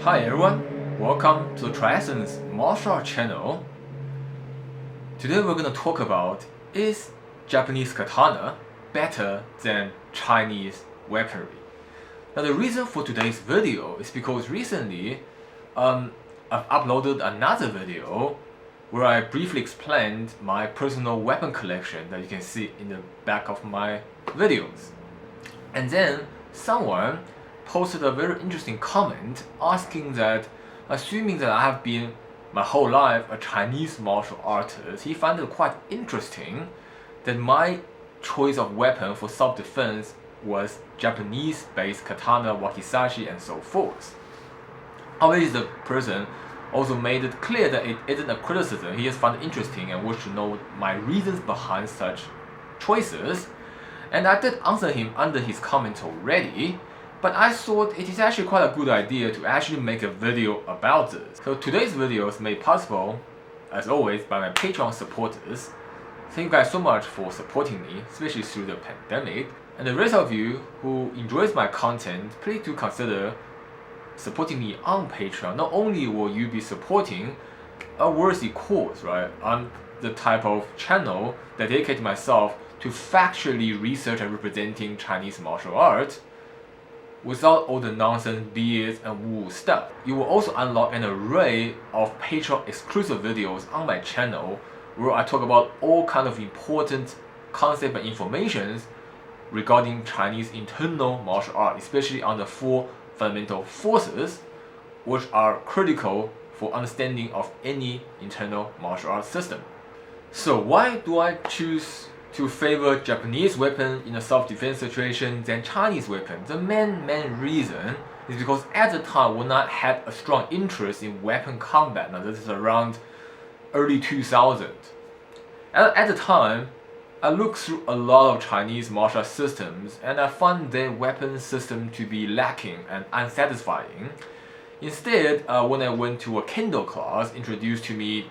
Hi everyone, welcome to the TriEssence martial art channel. Today we're going to talk about, is Japanese katana better than Chinese weaponry? Now the reason for today's video is because recently I've uploaded another video where I briefly explained my personal weapon collection that you can see in the back of my videos. And then someone posted a very interesting comment asking that, assuming that I have been my whole life a Chinese martial artist, he found it quite interesting that my choice of weapon for self-defense was Japanese-based katana, wakizashi, and so forth. Obviously, the person also made it clear that it isn't a criticism. He just found it interesting and wished to know my reasons behind such choices. And I did answer him under his comment already, but I thought it is actually quite a good idea to actually make a video about this. So today's video is made possible, as always, by my Patreon supporters. Thank you guys so much for supporting me, especially through the pandemic. And the rest of you who enjoys my content, please do consider supporting me on Patreon. Not only will you be supporting a worthy cause, right? I'm the type of channel that dedicates myself to factually research and representing Chinese martial arts without all the nonsense, BS, and woo stuff. You will also unlock an array of Patreon exclusive videos on my channel where I talk about all kinds of important concepts and information regarding Chinese internal martial art, especially on the 4 fundamental forces which are critical for understanding of any internal martial art system. So why do I choose to favor Japanese weapon in a self-defense situation than Chinese weapon? The main reason is because at the time when I had a strong interest in weapon combat, now this is around early 2000. At the time, I looked through a lot of Chinese martial art systems and I found their weapon system to be lacking and unsatisfying. Instead, when I went to a Kendo class introduced to me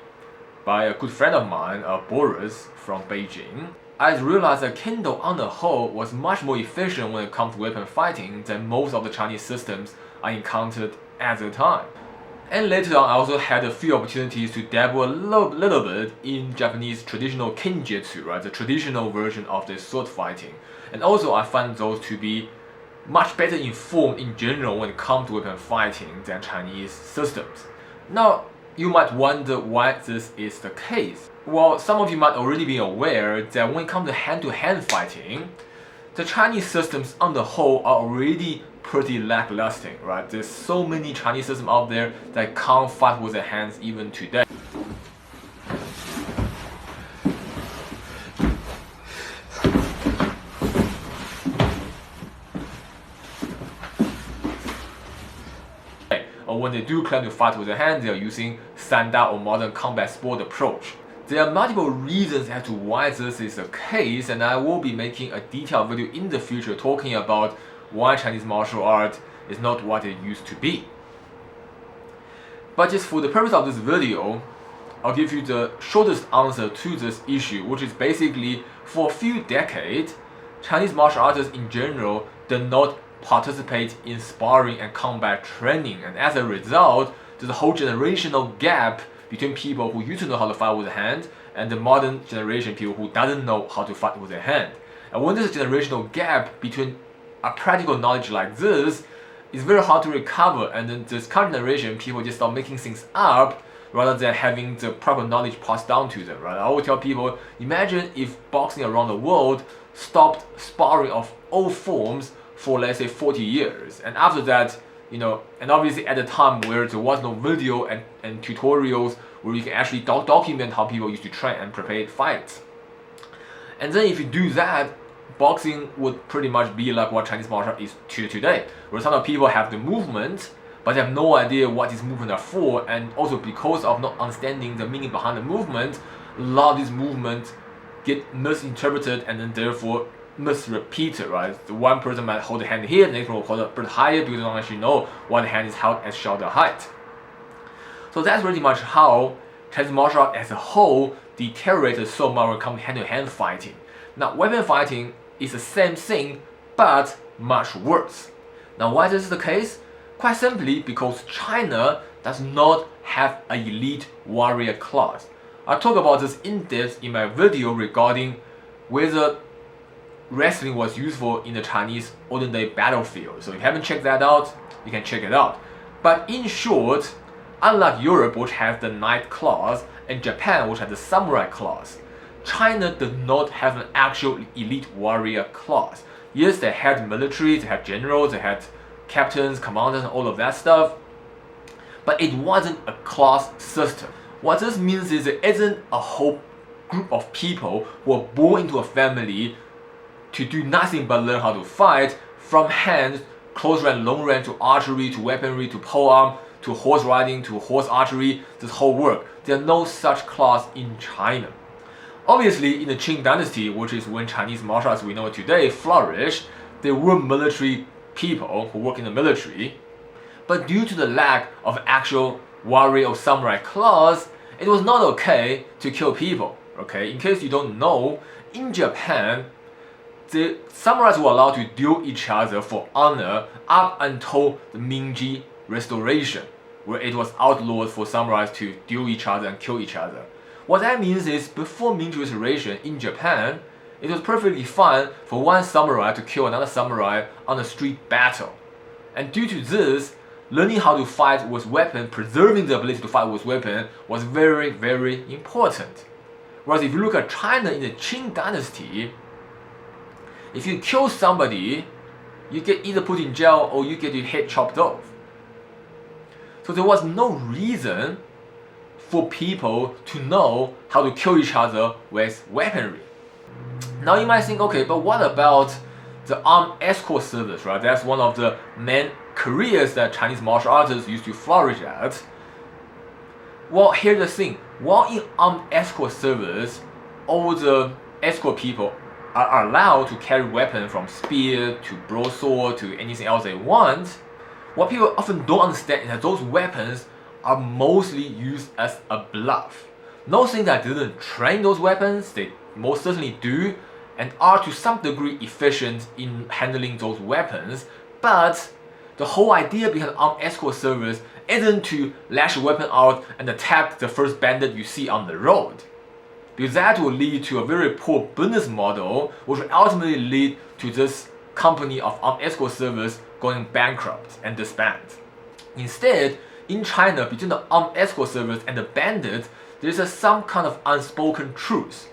by a good friend of mine, Boris from Beijing, I realized that Kendo on the whole was much more efficient when it comes to weapon fighting than most of the Chinese systems I encountered at the time. And later on, I also had a few opportunities to dabble a little bit in Japanese traditional kenjutsu, right, the traditional version of the sword fighting. And also I found those to be much better informed in general when it comes to weapon fighting than Chinese systems. Now, you might wonder why this is the case. Well, some of you might already be aware that when it comes to hand-to-hand fighting, the Chinese systems on the whole are already pretty lackluster, right? There's so many Chinese systems out there that can't fight with their hands even today. Or when they do claim to fight with their hands, they are using sanda or modern combat sport approach. There are multiple reasons as to why this is the case, and I will be making a detailed video in the future talking about why Chinese martial art is not what it used to be. But just for the purpose of this video, I'll give you the shortest answer to this issue, which is basically for a few decades, Chinese martial artists in general did not participate in sparring and combat training, and as a result, there's a whole generational gap between people who used to know how to fight with the hand and the modern generation people who doesn't know how to fight with their hand. And when there's a generational gap between a practical knowledge like this, it's very hard to recover, and then this current generation people just start making things up rather than having the proper knowledge passed down to them, right? I always tell people, imagine if boxing around the world stopped sparring of all forms for, let's say, 40 years, and after that, and obviously at the time where there was no video and tutorials where you can actually document how people used to train and prepare fights. And then if you do that, boxing would pretty much be like what Chinese martial art is today, where some of people have the movement, but they have no idea what these movements are for, and also because of not understanding the meaning behind the movement, a lot of these movements get misinterpreted and then therefore misrepeated, right? The one person might hold the hand here, the next one will hold it a bit higher because they don't actually know what the hand is held at shoulder height. So that's pretty much how Chinese martial art as a whole deteriorated so much when it comes to hand-to-hand fighting. Now, weapon fighting is the same thing, but much worse. Now, why this is the case? Quite simply because China does not have an elite warrior class. I talk about this in depth in my video regarding whether wrestling was useful in the Chinese olden day battlefield. So if you haven't checked that out, you can check it out. But in short, unlike Europe, which has the knight class, and Japan, which has the samurai class, China does not have an actual elite warrior class. Yes, they had military, they had generals, they had captains, commanders, and all of that stuff, but it wasn't a class system. What this means is there isn't a whole group of people who are born into a family to do nothing but learn how to fight, from hand, close range, long range, to archery, to weaponry, to polearm, to horse riding, to horse archery, this whole work. There are no such class in China. Obviously, in the Qing dynasty, which is when Chinese martial arts we know today flourished, there were military people who work in the military. But due to the lack of actual warrior or samurai class, it was not okay to kill people. Okay, in case you don't know, in Japan, the samurais were allowed to duel each other for honor up until the Meiji Restoration, where it was outlawed for samurais to duel each other and kill each other. What that means is, before Meiji Restoration in Japan, it was perfectly fine for one samurai to kill another samurai on a street battle. And due to this, learning how to fight with weapon, preserving the ability to fight with weapon, was very, very important. Whereas if you look at China in the Qing dynasty, if you kill somebody, you get either put in jail or you get your head chopped off. So there was no reason for people to know how to kill each other with weaponry. Now you might think, okay, but what about the armed escort service, right? That's one of the main careers that Chinese martial artists used to flourish at. Well, here's the thing. While in armed escort service, all the escort people are allowed to carry weapons from spear to broadsword to anything else they want, what people often don't understand is that those weapons are mostly used as a bluff. Not saying that they didn't train those weapons, they most certainly do, and are to some degree efficient in handling those weapons, but the whole idea behind armed escort service isn't to lash a weapon out and attack the first bandit you see on the road. Because that will lead to a very poor business model, which will ultimately lead to this company of armed escort service going bankrupt and disband. Instead, in China, between the armed escort service and the bandits, there's some kind of unspoken truce.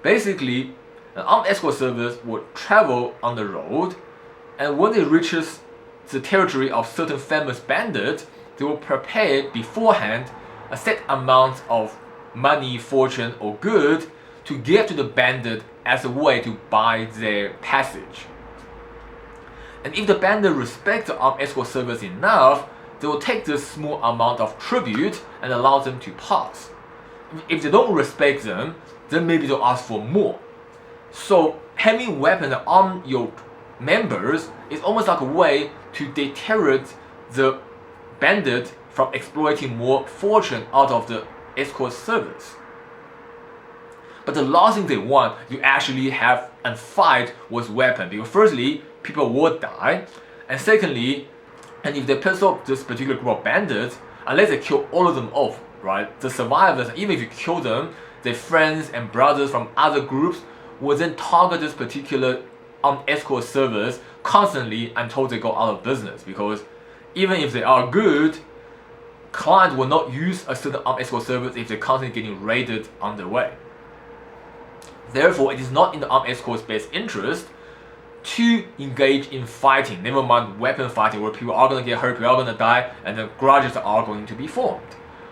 Basically, an armed escort service would travel on the road, and when it reaches the territory of certain famous bandits, they will prepare beforehand a set amount of money, fortune, or good to give to the bandit as a way to buy their passage. And if the bandit respects the armed escort service enough, they will take this small amount of tribute and allow them to pass. If they don't respect them, then maybe they'll ask for more. So having weapons and arm your members is almost like a way to deter the bandit from exploiting more fortune out of the escort service. But the last thing they want, you actually have a fight with weapon, because firstly, people will die, and secondly, and if they piss off this particular group of bandits, unless they kill all of them off, right, the survivors, even if you kill them, their friends and brothers from other groups will then target this particular armed escort service constantly until they go out of business, because even if they are good, clients will not use a certain armed escort service if they're constantly getting raided on their way. Therefore, it is not in the armed escort's best interest to engage in fighting, never mind weapon fighting, where people are going to get hurt, people are going to die, and the grudges are going to be formed.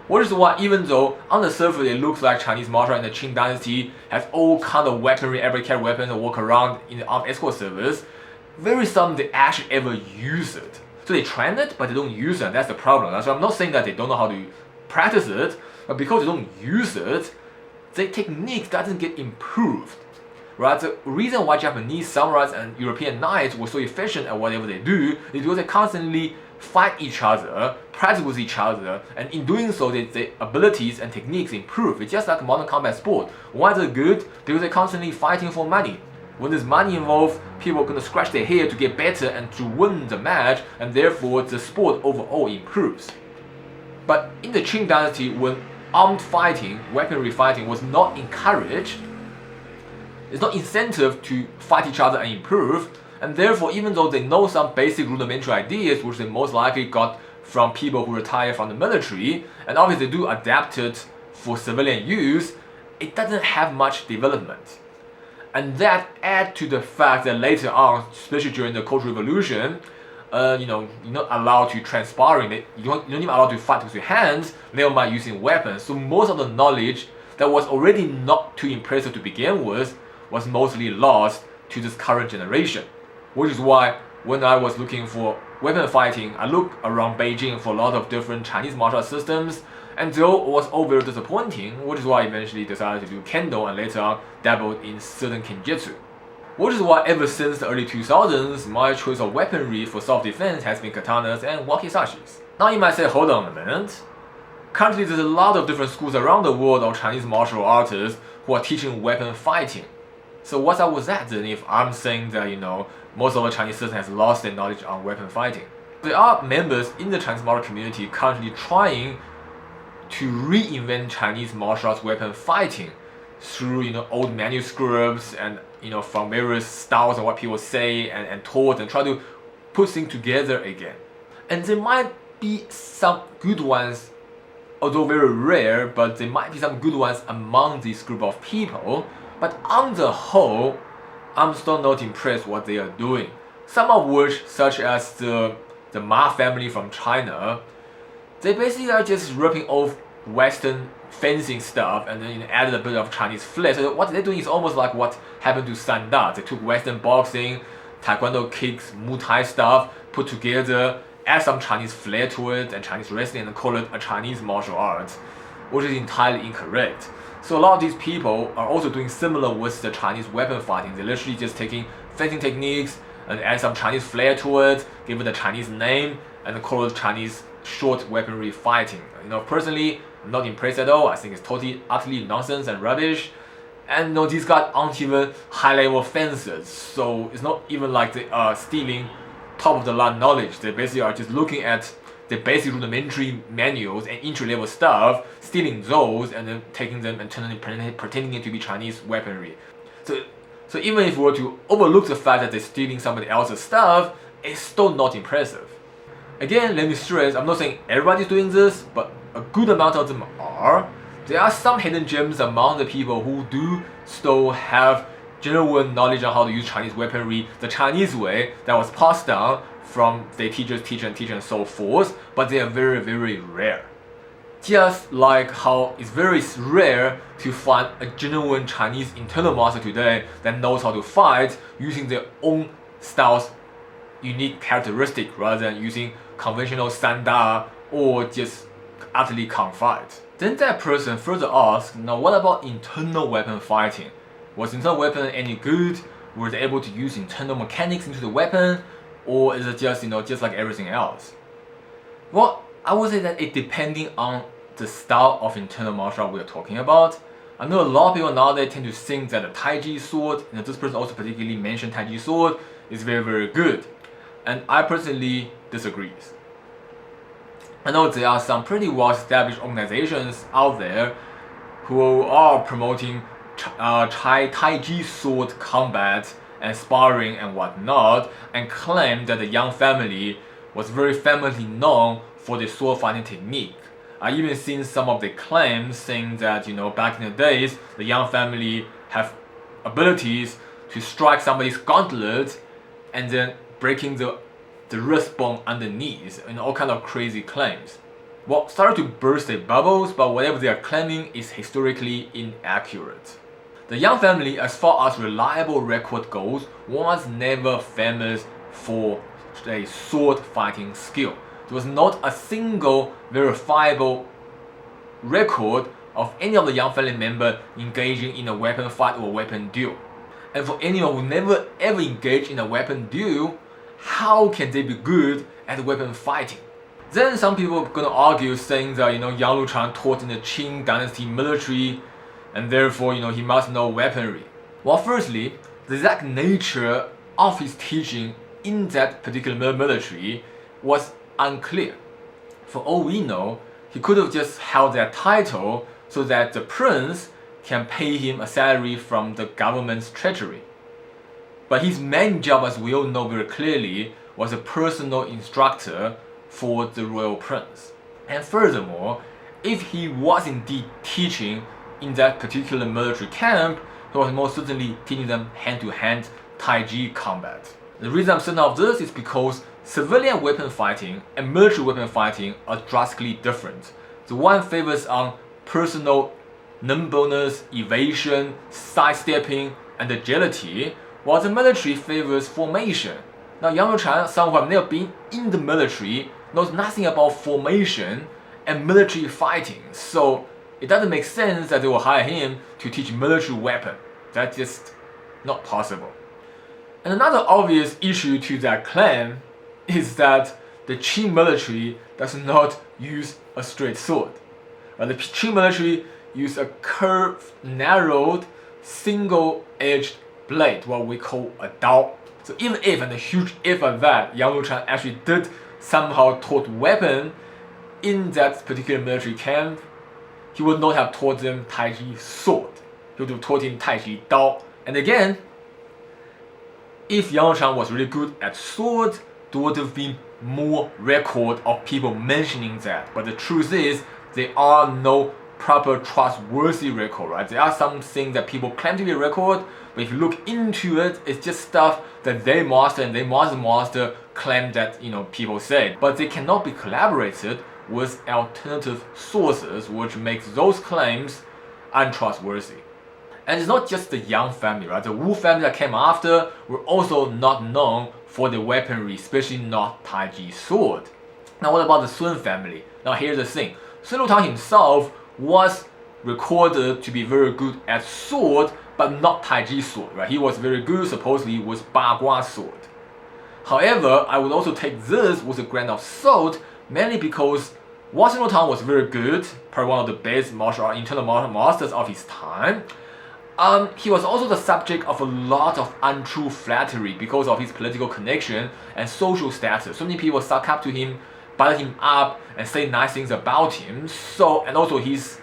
Which is why, even though on the surface it looks like Chinese martial art in the Qing dynasty has all kind of weaponry, every carry weapons and walk around in the armed escort service, very seldom they actually ever use it. So they train it, but they don't use it, and that's the problem. So I'm not saying that they don't know how to practice it, but because they don't use it, their technique doesn't get improved. Right? The reason why Japanese samurais and European knights were so efficient at whatever they do is because they constantly fight each other, practice with each other, and in doing so, their abilities and techniques improve. It's just like a modern combat sport. Why is it good? Because they're constantly fighting for money. When there's money involved, people are gonna scratch their head to get better and to win the match, and therefore the sport overall improves. But in the Qing dynasty, when armed fighting, weaponry fighting was not encouraged, it's not incentive to fight each other and improve, and therefore even though they know some basic rudimentary ideas, which they most likely got from people who retire from the military, and obviously do adapt it for civilian use, it doesn't have much development. And that adds to the fact that later on, especially during the Cultural Revolution, you're not allowed to transpiring, you're not even allowed to fight with your hands, never mind using weapons. So most of the knowledge that was already not too impressive to begin with was mostly lost to this current generation. Which is why when I was looking for weapon fighting, I looked around Beijing for a lot of different Chinese martial arts systems, and though it was all very disappointing, which is why I eventually decided to do Kendo and later on dabbled in certain Kenjutsu. Which is why ever since the early 2000s, my choice of weaponry for self-defense has been katanas and wakisashis. Now you might say, hold on a minute. Currently there's a lot of different schools around the world of Chinese martial artists who are teaching weapon fighting. So what's up with that then if I'm saying that, most of the Chinese system has lost their knowledge on weapon fighting? There are members in the Chinese martial community currently trying to reinvent Chinese martial arts weapon fighting through old manuscripts and from various styles and what people say and taught, and try to put things together again. And there might be some good ones, although very rare, but there might be some good ones among this group of people. But on the whole, I'm still not impressed what they are doing. Some of which, such as the Ma family from China, they basically are just ripping off Western fencing stuff and then added a bit of Chinese flair. So what they're doing is almost like what happened to Sanda. They took Western boxing, Taekwondo kicks, Muay Thai stuff, put together, add some Chinese flair to it and Chinese wrestling, and call it a Chinese martial arts, which is entirely incorrect. So a lot of these people are also doing similar with the Chinese weapon fighting. They're literally just taking fencing techniques and add some Chinese flair to it, give it a Chinese name, and call it Chinese short weaponry fighting. Personally, I'm not impressed at all. I think it's totally, utterly nonsense and rubbish. And these guys aren't even high-level fencers, so it's not even like they are stealing top-of-the-line knowledge. They basically are just looking at the basic rudimentary manuals and entry-level stuff, stealing those, and then taking them and pretending it to be Chinese weaponry. So even if we were to overlook the fact that they're stealing somebody else's stuff, it's still not impressive. Again, let me stress, I'm not saying everybody's doing this, but a good amount of them are. There are some hidden gems among the people who do still have genuine knowledge on how to use Chinese weaponry the Chinese way that was passed down from their teachers, teacher and so forth, but they are very, very rare. Just like how it's very rare to find a genuine Chinese internal master today that knows how to fight using their own style's unique characteristic rather than using conventional sanda or just utterly confined. Then that person further asks, now what about internal weapon fighting? Was internal weapon any good? Were they able to use internal mechanics into the weapon? Or is it just, just like everything else? Well, I would say that it depending on the style of internal martial art we are talking about. I know a lot of people nowadays tend to think that a Taiji sword, this person also particularly mentioned Taiji sword, is very, very good. And I personally disagree. I know there are some pretty well-established organizations out there who are promoting Taiji sword combat and sparring and whatnot, and claim that the Yang family was very famously known for the sword fighting technique. I even seen some of the claims saying that back in the days the Yang family have abilities to strike somebody's gauntlet and then breaking the wrist bone underneath, and all kind of crazy claims. Well, started to burst their bubbles, but whatever they are claiming is historically inaccurate. The Yang family, as far as reliable record goes, was never famous for a sword fighting skill. There was not a single verifiable record of any of the Yang family members engaging in a weapon fight or weapon duel. And for anyone who never ever engaged in a weapon duel, how can they be good at weapon fighting? Then some people are gonna argue saying that Yang Luchan taught in the Qing dynasty military and therefore he must know weaponry. Well, firstly, the exact nature of his teaching in that particular military was unclear. For all we know, he could have just held that title so that the prince can pay him a salary from the government's treasury. But his main job, as we all know very clearly, was a personal instructor for the royal prince. And furthermore, if he was indeed teaching in that particular military camp, he was most certainly teaching them hand-to-hand Taiji combat. The reason I'm certain of this is because civilian weapon fighting and military weapon fighting are drastically different. The one favors on personal nimbleness, evasion, sidestepping, and agility, while the military favors formation. Now, Yang Youchan, someone who have never been in the military, knows nothing about formation and military fighting, so it doesn't make sense that they will hire him to teach military weapon. That's just not possible. And another obvious issue to that claim is that the Qing military does not use a straight sword. The Qing military use a curved, narrowed, single-edged blade, what we call a dao. So even if, and a huge if at that, Yang Youchan actually did somehow taught weapon in that particular military camp, he would not have taught them Taiji sword. He would have taught him Taiji dao. And again, if Yang Youchan was really good at sword, there would have been more record of people mentioning that. But the truth is, there are no proper trustworthy record, right? There are some things that people claim to be a record, but if you look into it, it's just stuff that they master and they master claim that, people say. But they cannot be collaborated with alternative sources, which makes those claims untrustworthy. And it's not just the Yang family, right? The Wu family that came after were also not known for their weaponry, especially not Taiji sword. Now what about the Sun family? Now here's the thing. Sun Lutang himself was recorded to be very good at sword, but not Taiji sword, right? He was very good supposedly with Bagua sword. However, I would also take this with a grain of salt, mainly because while Sun Lutang was very good, probably one of the best internal martial masters of his time, he was also the subject of a lot of untrue flattery because of his political connection and social status. So many people suck up to him, butter him up, and say nice things about him. So, and also he's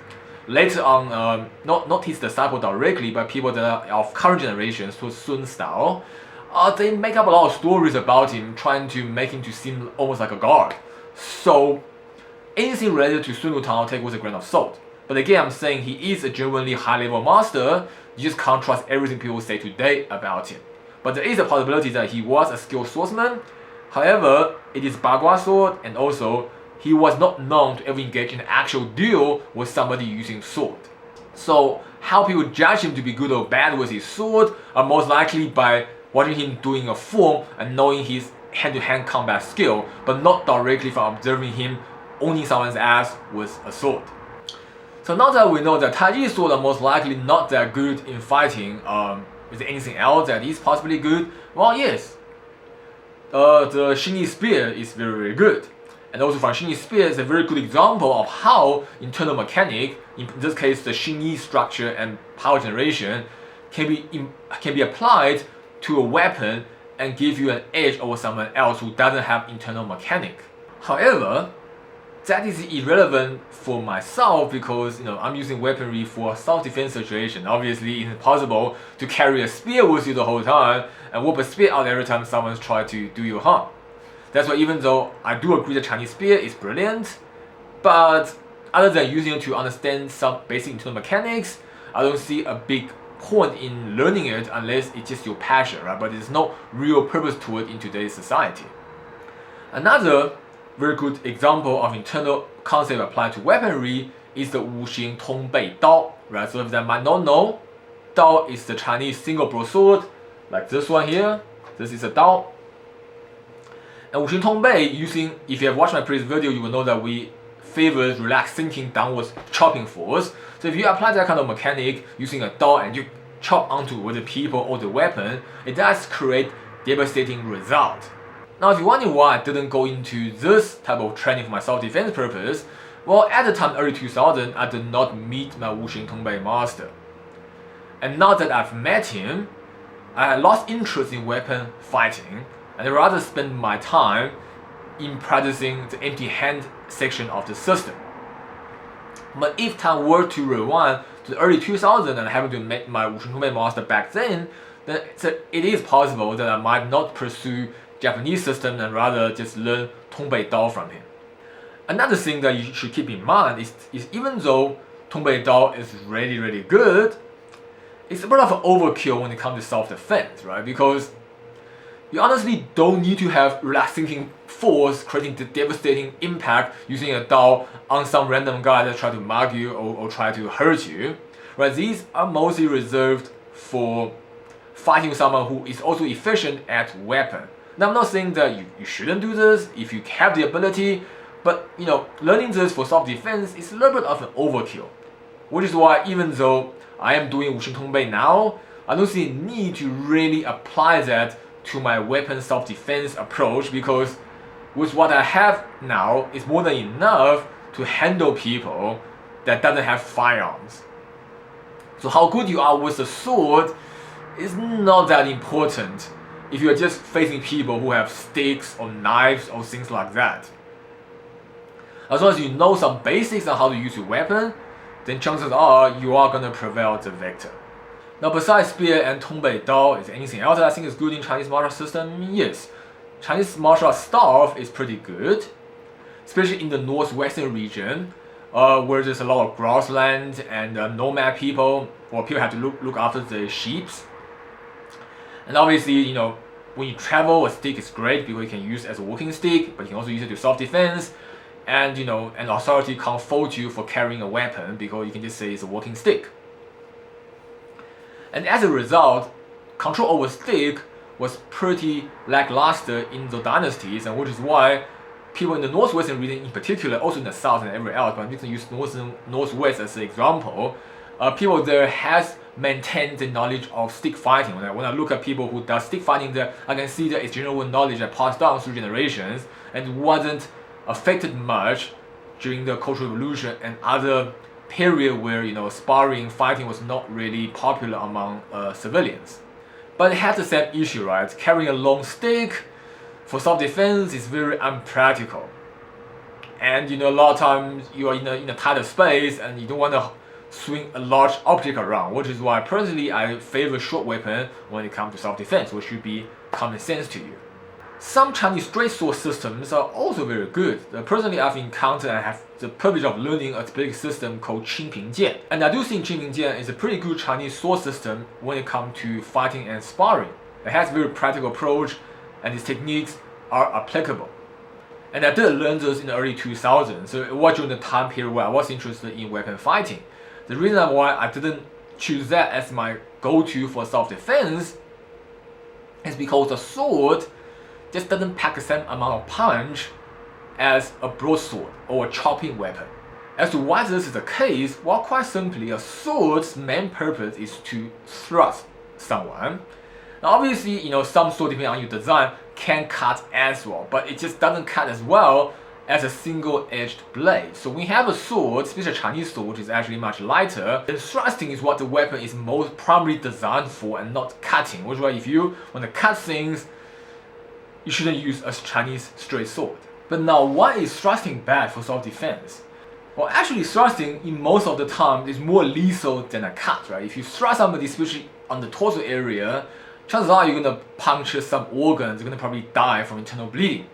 later on, not his disciple directly, but people that are of current generations, so Sun style, they make up a lot of stories about him, trying to make him to seem almost like a god. So, anything related to Sun Lutang I'll take with a grain of salt. But again, I'm saying he is a genuinely high-level master. You just can't trust everything people say today about him. But there is a possibility that he was a skilled swordsman. However, it is Bagua sword, and also he was not known to ever engage in an actual duel with somebody using sword. So how people judge him to be good or bad with his sword are most likely by watching him doing a form and knowing his hand-to-hand combat skill, but not directly from observing him owning someone's ass with a sword. So now that we know that Taiji sword are most likely not that good in fighting, is there anything else that is possibly good? Well, yes. The Xingyi spear is very, very good. And also from Xingyi spear is a very good example of how internal mechanic, in this case the Xingyi structure and power generation, can be applied to a weapon and give you an edge over someone else who doesn't have internal mechanic. However, that is irrelevant for myself because I'm using weaponry for self-defense situation. Obviously, it's impossible to carry a spear with you the whole time and whip a spear out every time someone's trying to do you harm. That's why even though I do agree the Chinese spear is brilliant, but other than using it to understand some basic internal mechanics, I don't see a big point in learning it unless it's just your passion, right? But there's no real purpose to it in today's society. Another very good example of internal concept applied to weaponry is the Wuxing Tongbei Dao, right? So if that might not know, Dao is the Chinese single broadsword, like this one here. This is a Dao. And Wuxing Tongbei, if you have watched my previous video, you will know that we favor relaxed sinking downwards chopping force. So if you apply that kind of mechanic using a Dao and you chop onto whether people or the weapon, it does create devastating result. Now, if you're wondering why I didn't go into this type of training for my self-defense purpose, well, at the time, early 2000, I did not meet my Wuxing Tongbei master. And now that I've met him, I lost interest in weapon fighting, and I'd rather spend my time in practicing the empty hand section of the system. But if time were to rewind to the early 2000s and having to make my Wushu Tongbei master back then it is possible that I might not pursue Japanese system and rather just learn Tongbei Dao from him. Another thing that you should keep in mind is even though Tongbei Dao is really good, it's a bit of an overkill when it comes to self-defense, right? Because you honestly don't need to have relaxing force creating the devastating impact using a Dao on some random guy that try to mug you or try to hurt you, right? These are mostly reserved for fighting someone who is also efficient at weapon. Now I'm not saying that you shouldn't do this if you have the ability, but learning this for self-defense is a little bit of an overkill. Which is why even though I am doing Wushu Tongbei now, I don't see a need to really apply that to my weapon self-defense approach, because with what I have now is more than enough to handle people that doesn't have firearms. So how good you are with the sword is not that important if you are just facing people who have sticks or knives or things like that. As long as you know some basics on how to use your weapon, then chances are you are gonna prevail the victor. Now besides spear and Tongbei Dao, is there anything else that I think is good in Chinese martial arts system? Yes. Chinese martial arts staff is pretty good, especially in the northwestern region, where there's a lot of grassland and nomad people, or people have to look after the sheep. And obviously, when you travel, a stick is great because you can use it as a walking stick, but you can also use it to self-defense. And an authority can't fault you for carrying a weapon because you can just say it's a walking stick. And as a result, control over stick was pretty lackluster in the dynasties, and which is why people in the northwestern region in particular, also in the south and everywhere else, but I'm just going to use northwest as an example, people there has maintained the knowledge of stick fighting. When I look at people who does stick fighting there, I can see that it's general knowledge that passed down through generations and wasn't affected much during the Cultural Revolution and other period where sparring fighting was not really popular among civilians. But it has the same issue, right? Carrying a long stick for self-defense is very unpractical, and a lot of times you are in a tighter space and you don't want to swing a large object around, which is why personally I favor short weapon when it comes to self-defense, which should be common sense to you. Some Chinese straight sword systems are also very good. Personally, I've encountered and have the privilege of learning a specific system called Qingping Jian. And I do think Qingping Jian is a pretty good Chinese sword system when it comes to fighting and sparring. It has a very practical approach and its techniques are applicable. And I did learn this in the early 2000s, so it was during the time period where I was interested in weapon fighting. The reason why I didn't choose that as my go-to for self-defense is because the sword just doesn't pack the same amount of punch as a broadsword or a chopping weapon. As to why this is the case, well, quite simply, a sword's main purpose is to thrust someone. Now obviously, some sword, depending on your design, can cut as well, but it just doesn't cut as well as a single-edged blade. So when you have a sword, especially a Chinese sword, which is actually much lighter, then thrusting is what the weapon is most primarily designed for and not cutting, which is why if you want to cut things, you shouldn't use a Chinese straight sword. But now, why is thrusting bad for self-defense? Well, actually thrusting in most of the time is more lethal than a cut, right? If you thrust somebody, especially on the torso area, chances are you're gonna puncture some organs, you're gonna probably die from internal bleeding.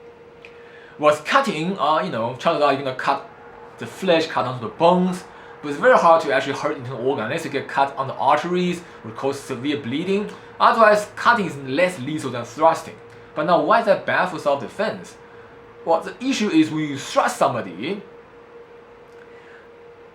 Whereas cutting, chances are you're gonna cut the flesh, cut onto the bones, but it's very hard to actually hurt internal organ unless you get cut on the arteries, which cause severe bleeding. Otherwise, cutting is less lethal than thrusting. But now, why is that bad for self-defense? Well, the issue is when you thrust somebody,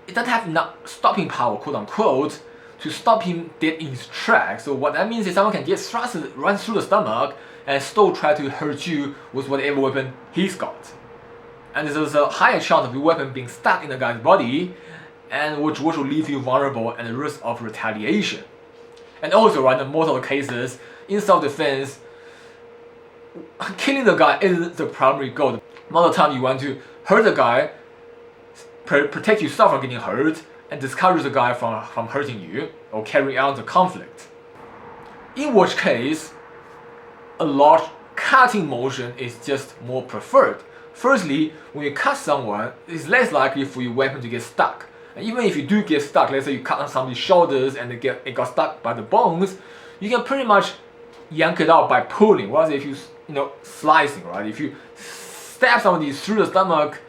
it doesn't have enough stopping power, quote unquote, to stop him dead in his tracks. So what that means is someone can get thrusted, run through the stomach, and still try to hurt you with whatever weapon he's got. And there's a higher chance of your weapon being stuck in the guy's body, and which will leave you vulnerable and at risk of retaliation. And also, right, in most of the cases, in self-defense, killing the guy isn't the primary goal. Most of the time you want to hurt the guy, protect yourself from getting hurt, and discourage the guy from hurting you or carry out the conflict. in which case a large cutting motion is just more preferred. Firstly, when you cut someone, it's less likely for your weapon to get stuck. And even if you do get stuck, let's say you cut on somebody's shoulders and it got stuck by the bones, you can pretty much yank it out by pulling. Whereas if you slicing, right? If you stab somebody through the stomach,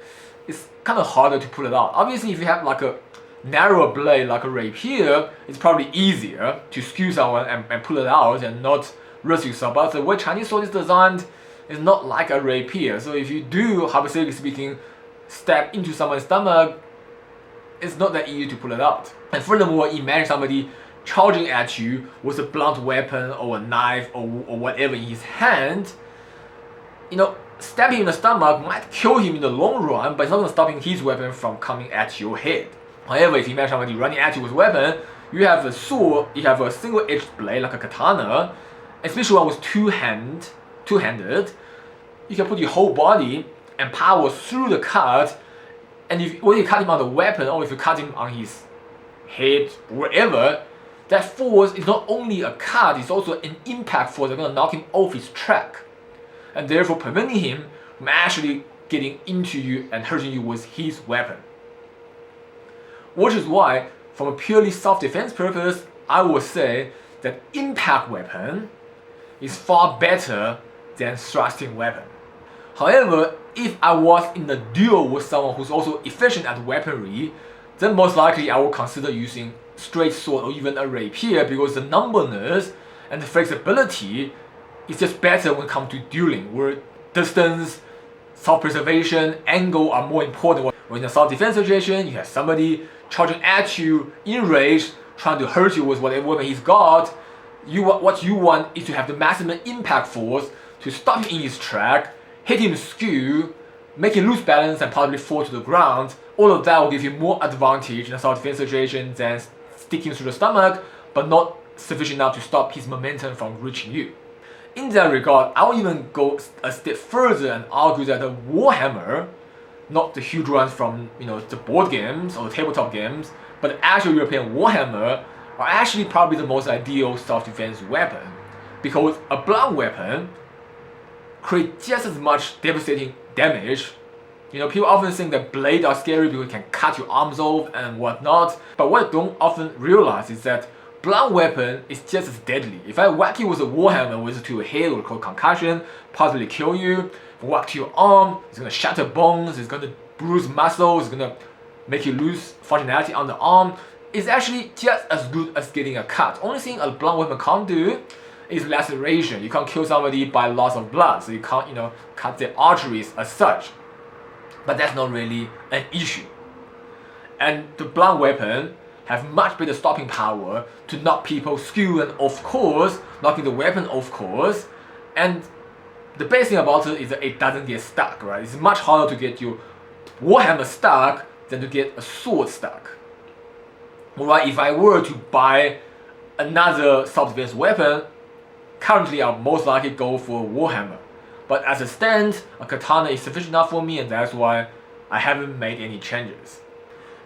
it's kind of harder to pull it out. Obviously, if you have like a narrower blade like a rapier, it's probably easier to skew someone and pull it out and not risk yourself. But the way Chinese sword is designed is not like a rapier. So if you do, hypothetically speaking, stab into someone's stomach, it's not that easy to pull it out. And furthermore, imagine somebody charging at you with a blunt weapon or a knife or whatever in his hand. Stabbing in the stomach might kill him in the long run, but it's not going to stop his weapon from coming at your head. However, if you imagine somebody running at you with a weapon, you have a sword, you have a single-edged blade like a katana, especially one with two-handed. You can put your whole body and power through the cut, and whether you cut him on the weapon or if you cut him on his head, wherever, that force is not only a cut, it's also an impact force that's going to knock him off his track, and therefore preventing him from actually getting into you and hurting you with his weapon. Which is why, from a purely self-defense purpose, I would say that impact weapon is far better than thrusting weapon. However, if I was in a duel with someone who's also efficient at weaponry, then most likely I will consider using straight sword or even a rapier, because the numberness and the flexibility is just better when it comes to dueling, where distance, self-preservation, angle are more important. When in a self-defense situation, you have somebody charging at you in rage, trying to hurt you with whatever weapon he's got. What you want is to have the maximum impact force to stop him in his track, hit him skew, make him lose balance and possibly fall to the ground. All of that will give you more advantage in a self-defense situation than sticking through the stomach, but not sufficient enough to stop his momentum from reaching you. In that regard, I will even go a step further and argue that the Warhammer, not the huge ones from the board games or the tabletop games, but the actual European Warhammer, are actually probably the most ideal self-defense weapon, because a blunt weapon creates just as much devastating damage. People often think that blades are scary because it can cut your arms off and whatnot, but what they don't often realize is that blunt weapon is just as deadly. If I whack you with a warhammer with to your head, it will cause concussion, possibly kill you. If I whack to your arm, it's going to shatter bones, it's going to bruise muscles, it's going to make you lose functionality on the arm. It's actually just as good as getting a cut. Only thing a blunt weapon can't do is laceration. You can't kill somebody by loss of blood, so you can't cut their arteries as such. But that's not really an issue. And the blunt weapon have much better stopping power to knock people skew and off course, knocking the weapon off course. And the best thing about it is that it doesn't get stuck, right? It's much harder to get your warhammer stuck than to get a sword stuck. Alright, if I were to buy another self-defense weapon, currently I'll most likely go for a warhammer. But as it stands, a katana is sufficient enough for me, and that's why I haven't made any changes.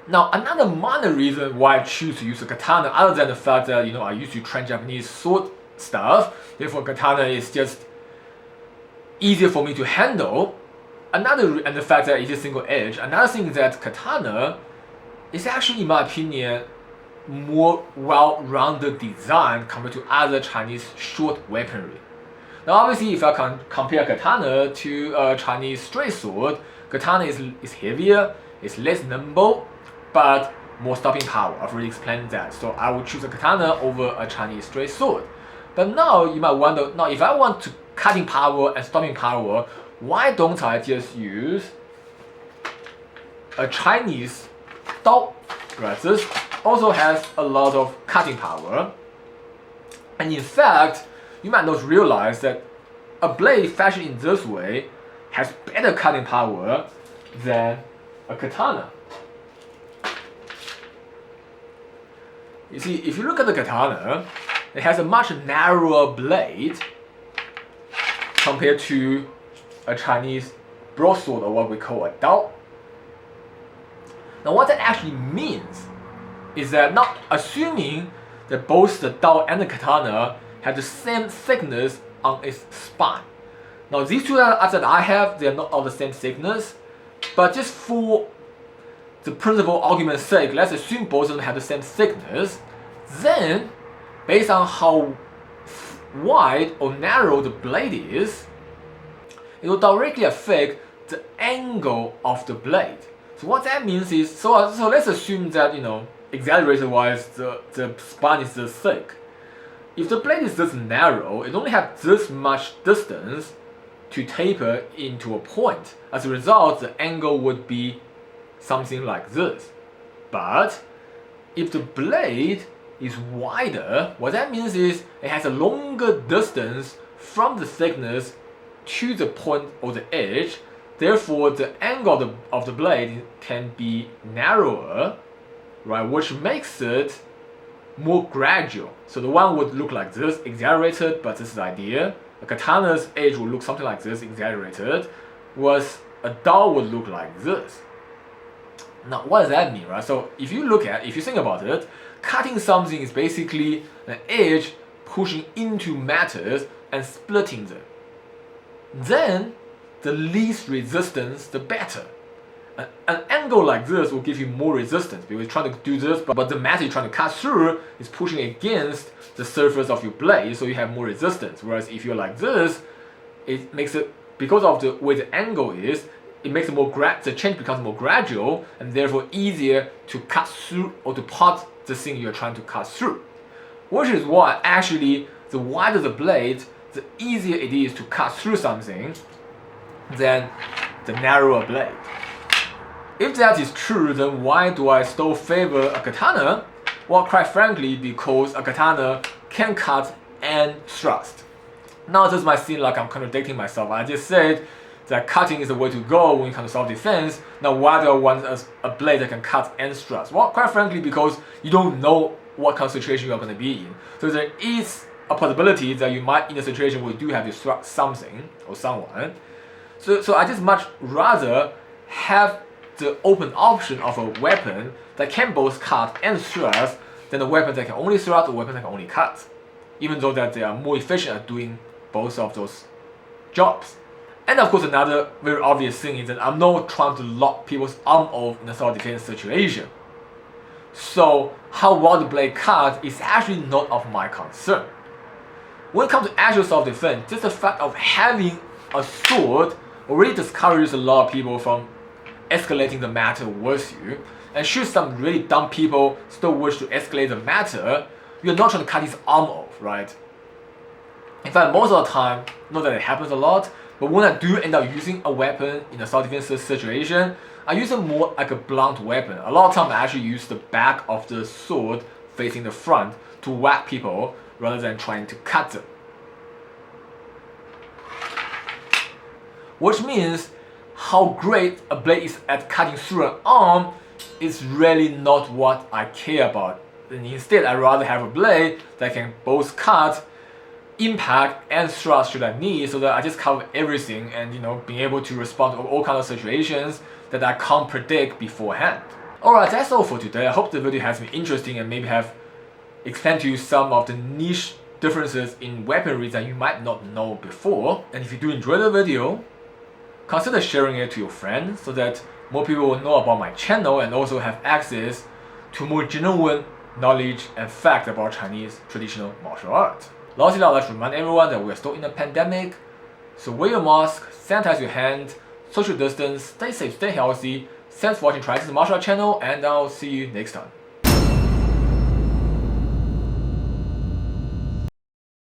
Now, another minor reason why I choose to use a katana, other than the fact that I used to train Japanese sword stuff, therefore katana is just easier for me to handle. And the fact that it's a single edge. Another thing is that katana is actually, in my opinion, more well-rounded design compared to other Chinese short weaponry. Now, obviously, if I can compare katana to a Chinese straight sword, katana is heavier, it's less nimble, but more stopping power. I've already explained that. So I would choose a katana over a Chinese straight sword. But now you might wonder, now if I want to cutting power and stopping power, why don't I just use a Chinese dao? Right, this also has a lot of cutting power. And in fact, you might not realize that a blade fashioned in this way has better cutting power than a katana. You see, if you look at the katana, it has a much narrower blade compared to a Chinese broadsword, or what we call a dao. Now, what that actually means is that, not assuming that both the dao and the katana have the same thickness on its spine. Now these two arts that I have, they are not all the same thickness, but just for the principal argument's sake, let's assume both of them have the same thickness. Then, based on how wide or narrow the blade is, it will directly affect the angle of the blade. So what that means is, so let's assume that, exaggerated wise, the spine is this thick. If the blade is this narrow, it only has this much distance to taper into a point. As a result, the angle would be something like this. But if the blade is wider, what that means is it has a longer distance from the thickness to the point or the edge. Therefore, the angle of the blade can be narrower, right? Which makes it more gradual. So the one would look like this, exaggerated, but this is the idea. A katana's edge would look something like this, exaggerated, whereas a dao would look like this. Now, what does that mean, right? So if you think about it, cutting something is basically an edge pushing into metals and splitting them. Then, the least resistance, the better. An angle like this will give you more resistance because you're trying to do this, but the metal you're trying to cut through is pushing against the surface of your blade, so you have more resistance. Whereas if you're like this, it makes it, because of the way the angle is, it makes it the change becomes more gradual and therefore easier to cut through or to part the thing you're trying to cut through. Which is why actually the wider the blade, the easier it is to cut through something than the narrower blade. If that is true, then why do I still favor a katana? Well, quite frankly, because a katana can cut and thrust. Now this might seem like I'm contradicting myself. I just said that cutting is the way to go when it comes to self-defense. Now why do I want a blade that can cut and thrust? Well, quite frankly, because you don't know what kind of situation you're going to be in. So there is a possibility that you might in a situation where you do have to thrust something or someone. So I just much rather have the open option of a weapon that can both cut and thrust than a weapon that can only thrust or a weapon that can only cut. Even though that they are more efficient at doing both of those jobs. And of course, another very obvious thing is that I'm not trying to lock people's arm off in a self-defense situation. So how well the blade cuts is actually not of my concern. When it comes to actual self-defense, just the fact of having a sword already discourages a lot of people from escalating the matter with you. And should some really dumb people still wish to escalate the matter, you're not trying to cut his arm off, right? In fact, most of the time, not that it happens a lot, but when I do end up using a weapon in a self-defense situation, I use it more like a blunt weapon. A lot of times I actually use the back of the sword facing the front to whack people rather than trying to cut them. Which means how great a blade is at cutting through an arm is really not what I care about. And instead, I'd rather have a blade that can both cut, impact, and thrust should I need, so that I just cover everything and being able to respond to all kinds of situations that I can't predict beforehand. Alright, that's all for today. I hope the video has been interesting and maybe have explained to you some of the niche differences in weaponry that you might not know before. And if you do enjoy the video, consider sharing it to your friends so that more people will know about my channel and also have access to more genuine knowledge and fact about Chinese traditional martial arts. Lastly, I'd like to remind everyone that we are still in a pandemic, so wear your mask, sanitize your hands, social distance, stay safe, stay healthy. Thanks for watching TriEssence Martial Arts channel, and I'll see you next time.